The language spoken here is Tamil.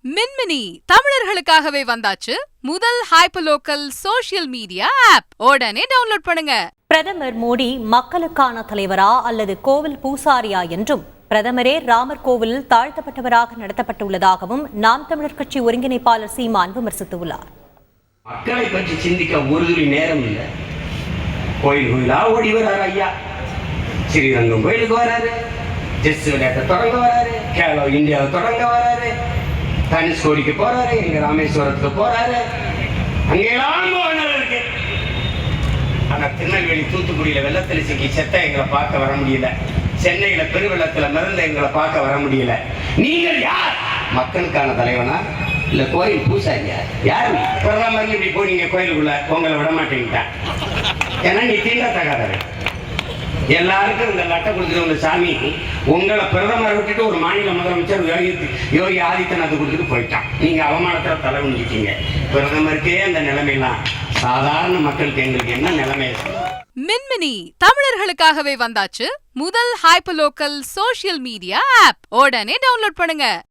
மின்மினி தமிழர்களுக்காகவே வந்தாச்சு முதல் ஹைப்பர்லோக்கல் சோஷியல் மீடியா ஆப். உடனே டவுன்லோட் பண்ணுங்க. பிரதமர் மோடி மக்களுக்கான தலைவரா அல்லது கோவில் பூசாரியா என்றும், பிரதமரே ராமர் கோவிலில் தாழ்த்தப்பட்டவராக நடத்தப்பட்டுள்ளதாகவும் நாம் தமிழர் கட்சி ஒருங்கிணைப்பாளர் சீமான் விமர்சித்துள்ளார். மக்களை பற்றி சிந்திக்க ஒரு துளி நேரம் இல்லை. கோயில் கோயிலா ஓடி வராரு ஐயா. ஸ்ரீரங்கம் கோயிலுக்கு வராரு, செஸ் விளையாட்டை தொடங்க வராரு, கேலோ இந்தியாவை தொடங்க வராரு, தனுஷ்கோடிக்கு போறாரு, எங்க ராமேஸ்வரத்துக்கு போறாரு, அங்கெல்லாம் இருக்கு. ஆனா திருநெல்வேலி தூத்துக்குடியில வெள்ளத்தில் சிக்கி செத்த எங்களை பார்க்க வர முடியல. சென்னையில பெருவெள்ளத்துல மிதந்த எங்களை பார்க்க வர முடியல. நீங்கள் யார்? மக்களுக்கான தலைவனா இல்ல கோயில் பூசாரியா? யாரு? பிரதமர் இப்படி போனீங்க கோயிலுக்குள்ள, உங்களை விட மாட்டேங்கிட்டான். ஏன்னா நீ தீண்டத்தகாதவன். எல்லாருக்கும் இந்த லட்டை கொடுத்துட்டு சாமி உங்களை பிரதமரை விட்டுட்டு ஒரு மாநில முதலமைச்சர் யோகி ஆதித்யநாத் கொடுத்துட்டு போயிட்டான். நீங்க அவமானத்தில் தலை குனிஞ்சிட்டீங்க. பிரதமருக்கே அந்த நிலைமையெல்லாம் சாதாரண மக்களுக்கு எங்களுக்கு என்ன நிலைமை? மின்மினி தமிழர்களுக்காகவே வந்தாச்சு முதல் ஹைப்பர்லோக்கல் சோஷியல் மீடியா ஆப். உடனே டவுன்லோட் பண்ணுங்க.